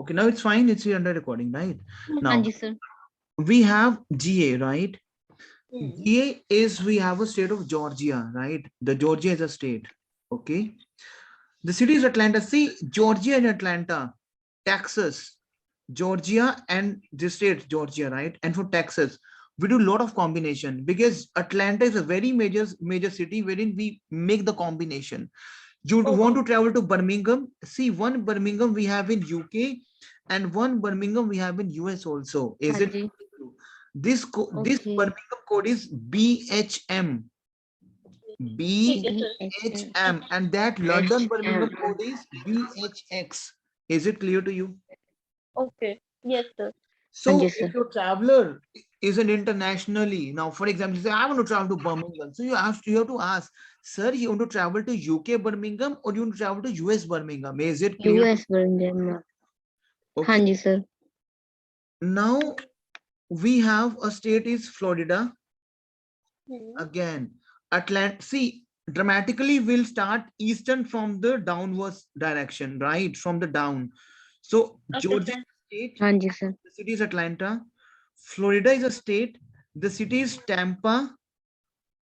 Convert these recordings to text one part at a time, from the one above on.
Okay, now it's fine. It's under recording, right? Now Hanji sir. we have GA, right? Hmm. GA is we have a state of Georgia, right? The Georgia is a state. Okay. The city is Atlanta. See, Georgia and Atlanta, Texas, Georgia and the state Georgia, right? And for Texas, we do a lot of combination because Atlanta is a very major city wherein we make the combination. You want to travel to Birmingham? See, one Birmingham we have in UK and one Birmingham we have in US also. Is it Hanji. this Okay. Birmingham code is BHM. ठीक है sir. BHM. BHM, and that London Birmingham HM. code is BHX. Is it clear to you? Okay. Yes sir. So Hanji if sir. your traveler is an internationally, now for example, you say I want to travel to Birmingham. So you have to ask, sir, you want to travel to UK Birmingham or you want to travel to US Birmingham? Is it clear? US Birmingham. Okay. Hanji sir. Now we have a state is Florida. Hmm. Again, Atlanta. See, dramatically we'll start eastern from the downwards direction, right? From the down. So Okay Georgia sir. state, Hanji sir. the city is Atlanta. Florida is a state. The city is Tampa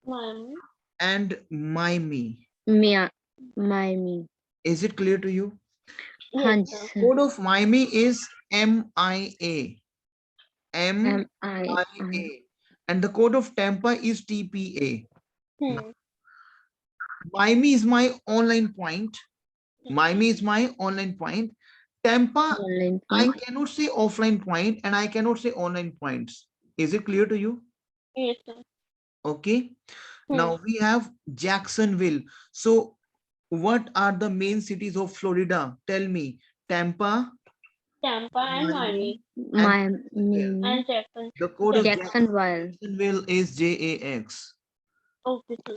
Miami. and Miami. Mia. Miami. Is it clear to you? Yes Hanji sir. sir. Code of Miami is MIA. MIA. MII. And the code of Tampa is TPA. Hmm. Miami is my online point. Miami is my online point. Tampa, Online I point. cannot say offline point and I cannot say online points. Is it clear to you? Yes sir. Okay. Hmm. Now we have Jacksonville. So what are the main cities of Florida? Tell me. Tampa, Tampa and Miami, Miami and Jacksonville. Miami. and Jackson. The code of Jacksonville. Jacksonville is JAX. Okay sir.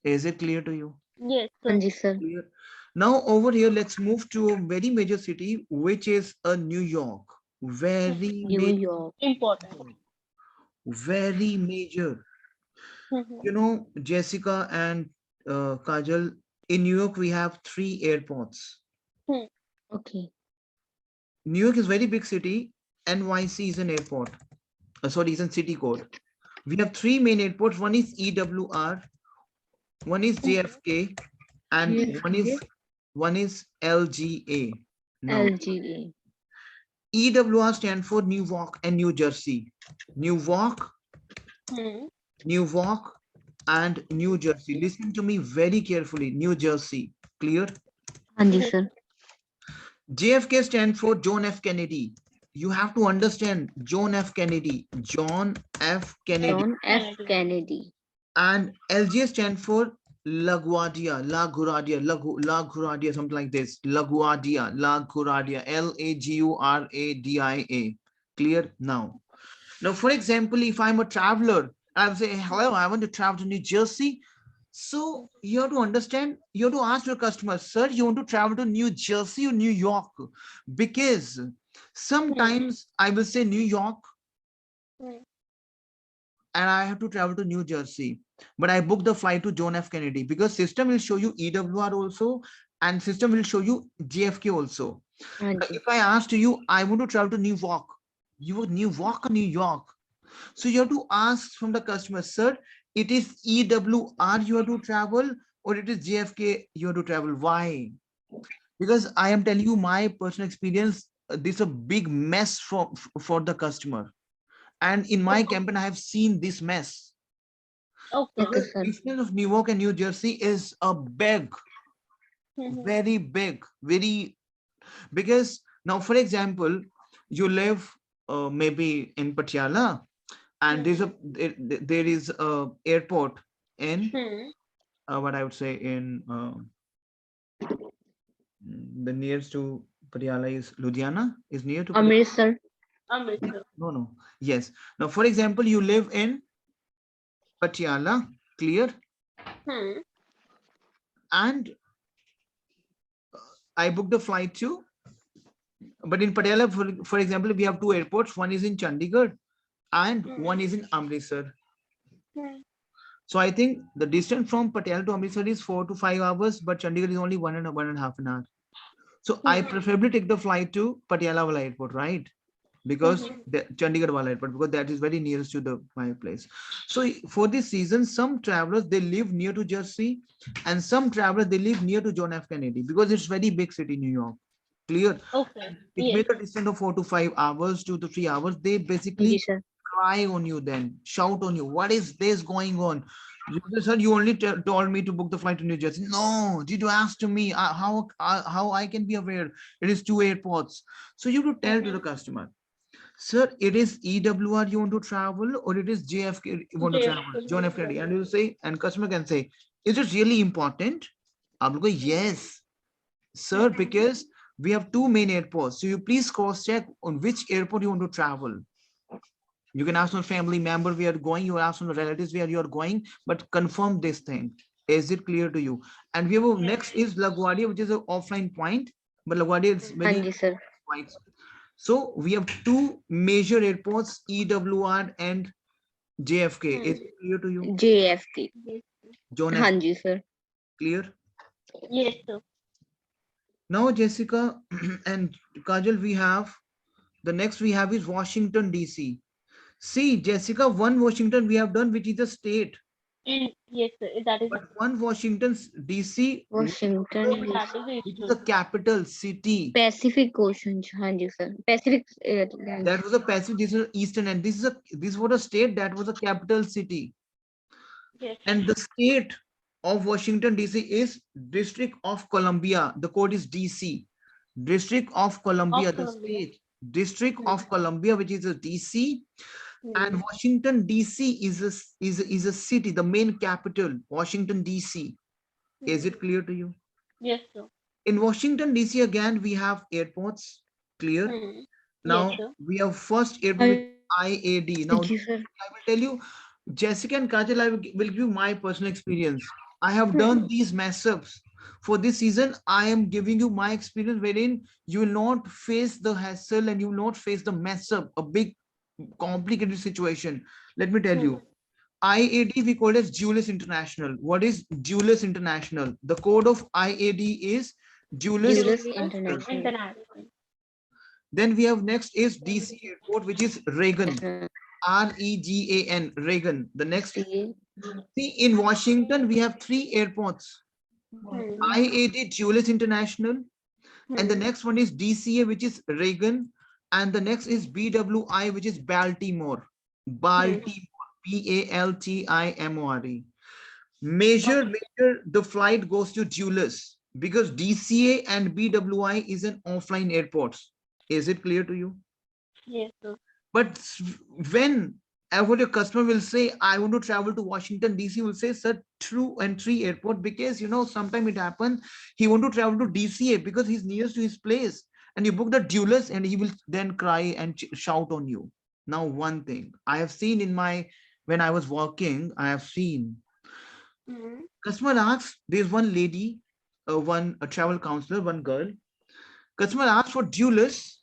Is it clear to you? Yes sir. Hanji sir. Clear. Now over here, let's move to a very major city, which is a New York. Very New major. York. Important. Very major. Hmm. You know, Jessica and Kajal, in New York, we have 3 airports. Hmm. Okay. New York is very big city. NYC is an airport. Sorry, is a city code. We have 3 main airports. One is EWR, one is JFK, and JFK. one is LGA. Now, LGA. EWR stand for Newark and New Jersey. Newark, Hmm. Newark, and New Jersey. Listen to me very carefully. New Jersey. Clear? Hanji Yes. sir. JFK stands for John F. Kennedy. You have to understand John F. Kennedy. John F. Kennedy. John F. Kennedy. Kennedy. And LGA stands for LaGuardia, LaGuardia, something like this. LaGuardia, LAGURADIA. Clear now? Now, for example, if I'm a traveler, I'll say, hello, I want to travel to New Jersey. So you have to understand, you have to ask your customer, sir, you want to travel to New Jersey or New York? Because sometimes I will say New York Hmm. and I have to travel to New Jersey, but I booked the flight to John F. Kennedy because system will show you EWR also and system will show you JFK also. Hanji. If I asked you, I want to travel to New York, New York or New York? So you have to ask from the customer, sir, it is EWR you have to travel or it is JFK you have to travel. Why? Because I am telling you my personal experience, this is a big mess for the customer. And in my campaign, I have seen this mess. Okay. Okay The sir. distance of New York and New Jersey is a big, Hmm. very big, very, because now, for example, you live maybe in Patiala and there is a airport in Hmm. what I would say in the nearest to Patiala is Ludhiana is near to Patiala. Amritsar. Amritsar. No. Yes. Now, for example, you live in Patiala, clear? Hmm. And I booked a flight too. But in Patiala, for example, we have 2 airports. One is in Chandigarh and one is in Amritsar. Hmm. So I think the distance from Patiala to Amritsar is 4 to 5 hours, but Chandigarh is only one and a half an hour. So I preferably take the flight to Patiala Wala Airport, right? Because the Chandigarh Wala Airport, because that is very nearest to the my place. So for this season, some travelers they live near to Jersey, and some travelers they live near to John F. Kennedy because it's very big city, New York. Clear? Okay. It Yes. made a distance of 4 to 5 hours, 2 to 3 hours. They हाँ जी basically sir cry on you, then shout on you. What is this going on? You say, sir, you only told me to book the flight to New Jersey. No, did you ask to me? How I can be aware? It is two airports. So you have to tell to the customer, sir, it is EWR you want to travel or it is JFK you want to Yes. travel, John F. Kennedy. And you say, and customer can say, is it really important? I will go, yes, sir, because we have two main airports. So you please cross check on which airport you want to travel. You can ask your family member where you're going, you ask your relatives where you're going, but confirm this thing. Is it clear to you? And we have next is LaGuardia, which is an offline point, but LaGuardia is हाँ very जी sir wide. So we have two major airports, EWR and JFK. Is it clear to you? JFK John हाँ F. Ji sir Clear? Yes, sir. Now, Jessica and Kajal, we have the next we have is Washington, DC. See, Jessica, one Washington we have done, which is a state, And yes, sir. That is but one Washington DC, Washington that DC is which is issue. the capital city. Pacific Ocean हाँ जी sir Pacific That was a Pacific, this is Eastern, and this was a state that was a capital city. Yes. And the state of Washington, DC is District of Columbia. The code is DC. District of Of Columbia, the Colombia. state. District of Columbia, which is a DC. And Washington, DC is a city, the main capital, Washington, DC. Is it clear to you? Yes, sir. In Washington, DC, again, we have airports. Clear? Yes, Now, sir. we have first airport with हाँ IAD. Now, जी sir I will tell you, Jessica and Kajal, will give you my personal experience. I have done these mess ups. For this season, I am giving you my experience wherein you will not face the hassle and you will not face the mess up, a big complicated situation. Let me tell you. IAD we call it as Julius International. What is Julius International? The code of IAD is Julius Julius International. International International. Then we have next is DC Airport, which is Reagan. Regan, Reagan. The next, C see in Washington, we have three airports. IAD Julius International, and the next one is DCA, which is Reagan, and the next is BWI, which is Baltimore. Baltimore, Baltimore. Major, the flight goes to Julius because DCA and BWI is an offline airports. Is it clear to you? Yes, sir. But when ever your customer will say, I want to travel to Washington, DC, will say, sir, two and three airport, because sometime it happened, he want to travel to DCA because he's nearest to his place. And you book the Dulles and he will then cry and shout on you. Now, one thing I have seen when I was working, I have seen customer asks, there's one lady, a travel counselor, one girl, customer asks for Dulles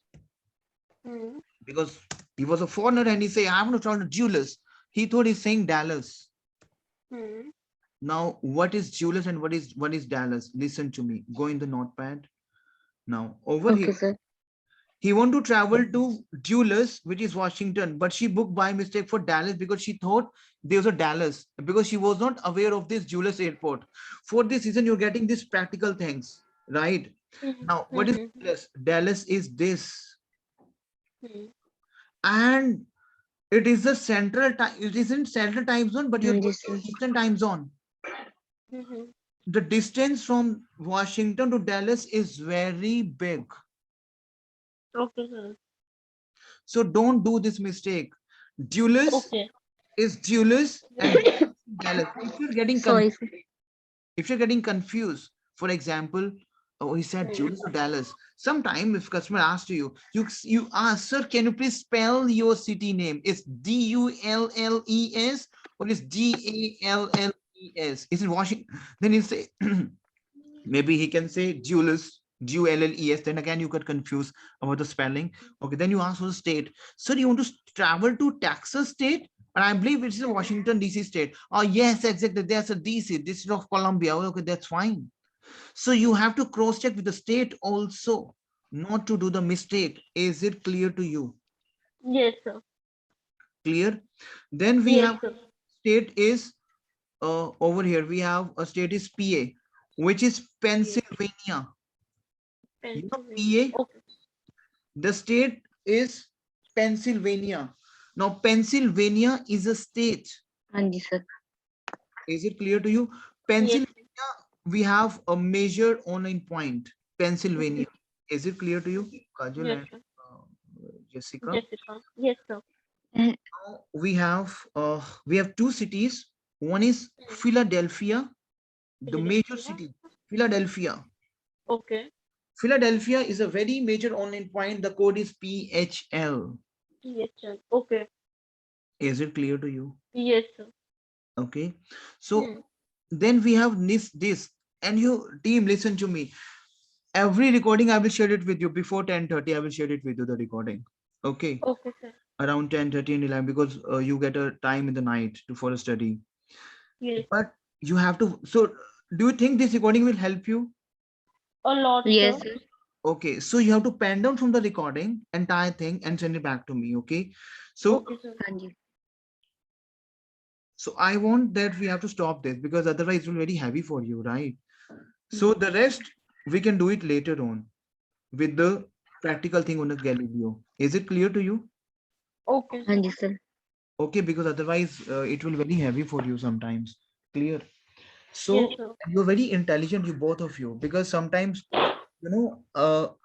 because he was a foreigner and he say, I want to travel to Dulles. He thought he's saying Dallas. Now, what is Dulles and what is Dallas? Listen to me. Go in the notepad. Now, over here, okay sir he want to travel to Dulles, which is Washington, but she booked by mistake for Dallas because she thought there was a Dallas because she was not aware of this Dulles airport. For this reason, you're getting these practical things, right? Now, what is Dallas? Dallas is this. And it is the central time, it is in central time zone, but you're हाँ going जी to sir eastern time zone. The distance from Washington to Dallas is very big. Okay, sir. So don't do this mistake. Dulles Okay. is Dulles and Dallas. sorry sir If you're getting confused, for example, oh, he said Dulles or Dallas. Sometime if customer asks you, you ask, sir, can you please spell your city name? It's Dulles or it's Galles? Is it Washington? Then you say, maybe he can say Dulles, Dulles. Then again, you get confused about the spelling. Okay, then you ask for the state. Sir, you want to travel to Texas state? And I believe it's a Washington, DC state. Oh, yes, exactly. There's a DC, District of Columbia. Okay, that's fine. So you have to cross check with the state also, not to do the mistake. Is it clear to you? Yes, sir. Clear? Then we Yes, have sir. state is over here. We have a state is PA, which is Yes. Pennsylvania. You know Pennsylvania. PA? Okay. The state is Pennsylvania. Now Pennsylvania is a state. हाँ जी sir. Is it clear to you? Yes. Pennsylvania, we have a major online point. Pennsylvania. Is it clear to you, Kajal Yes, and sir. Jessica? Jessica. Yes, sir. Now we have two cities. One is Philadelphia, the major Philadelphia. city. Philadelphia. Okay. Philadelphia is a very major online point. The code is PHL. Yes, sir. Okay. Is it clear to you? Yes, sir. Okay. So Hmm. then we have this, and you team, listen to me. Every recording I will share it with you before 10:30. I will share it with you, the recording. Okay. Okay, sir. Around 10:30 and 11, because you get a time in the night to for a study. Yes. But you have to. So do you think this recording will help you? A lot, Yes sir. sir. Okay, so you have to pen down from the recording entire thing and send it back to me. Okay. So Okay, sir. हाँ जी. so I want that we have to stop this, because otherwise it will be very heavy for you, right? So the rest we can do it later on with the practical thing on the Galileo. Is it clear to you? Okay, हाँ sir. जी sir. Okay, because otherwise it will very heavy for you sometimes. Clear? Yes, So sir. you're very intelligent, you both of you, because sometimes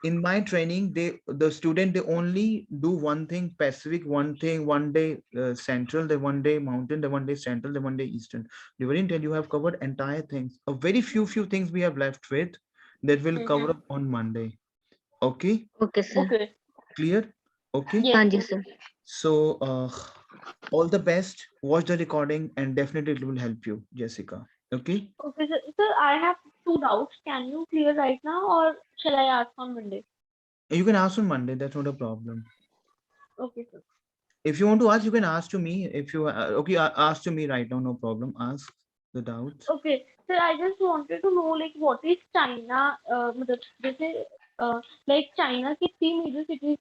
in my training, the student, they only do one thing Pacific, one thing one day Central, the one day Mountain, the one day Central, the one day Eastern. You very intelligent. You have covered entire things. A very few things we have left with that will cover Mm-hmm. up on Monday. Okay, Okay sir. Okay. clear? Okay. Yes, हाँ जी sir. sir. So all the best. Watch the recording and definitely it will help you, Jessica. Okay. Okay, sir. Sir, I have two doubts. Can you clear right now, or shall I ask on Monday? You can ask on Monday. That's not a problem. Okay, sir. If you want to ask, you can ask to me. If you okay, ask to me right now. No problem. Ask the doubts. Okay, sir. I just wanted to know, like, what is China? मतलब जैसे like China की three major cities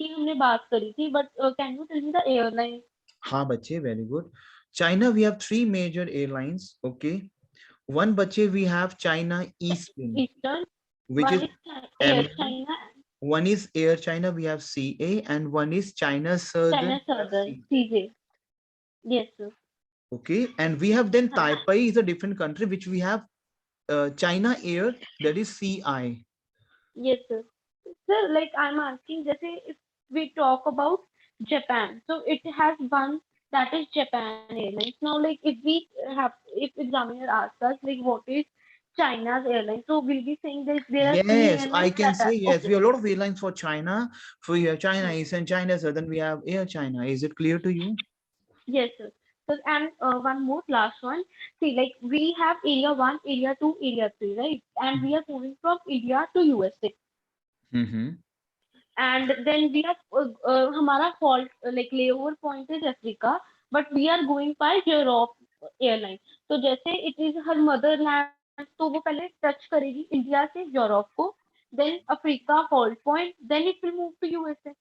की हमने बात करी थी, but can you tell me the airline? हाँ बच्चे, very good. China, we have three major airlines. Okay. One बच्चे, we have China Eastern, Eastern. which One is is Air MM. China. One is Air China. We have CA, and one is China Southern. China We have Southern. CJ. CJ. Yes, sir. Okay, and we have then हाँ. Taipei is a different country, which we have China Air, that is CI. Yes, sir. Sir, like I'm asking, जैसे if we talk about Japan, so it has one that is Japan Airlines. Now, like if we have, if examiner asks us like what is China's airline, so we'll be saying that there are three Yes, I airlines can that say are yes. okay. We have a lot of airlines for China. For your China Hmm. East and China Southern, we have Air China. Is it clear to you? Yes, sir. So, and one more last one. See, like we have area one, area two, area three, right? And we are moving from India to USA. Mm-hmm. And then we are हमारा fault like layover point is Africa, but we are going by Europe airline. तो जैसे it is her motherland, तो वो पहले touch करेगी India से Europe को, then Africa hold point, then it will move to USA.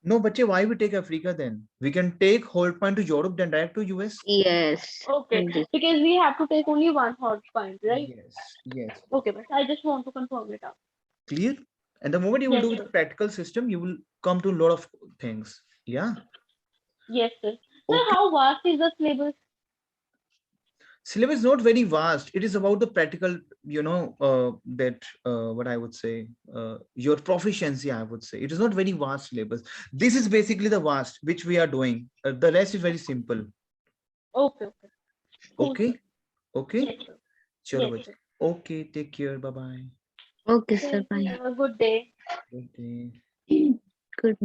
No, but why we take Africa then? We can take whole point to Europe, then direct to US. Yes. Okay, हाँ जी. because we have to take only one hold point, right? Yes, yes. Okay, but I just want to confirm it out. Clear? And the moment you will Yes, do the sir. practical system, you will come to a lot of things. Yeah. Yes, sir. So Okay. how vast is the syllabus? Syllabus is not very vast. It is about the practical, that what I would say, your proficiency, I would say. It is not very vast syllabus. This is basically the vast, which we are doing. The rest is very simple. Okay, okay. Cool, Okay. sir. Okay. Yes, sir. Chalo Yes, bachcha. sir. Okay. Take care. Bye bye. Okay sir. Thank you. Bye. Have a good day. Good day. Good night.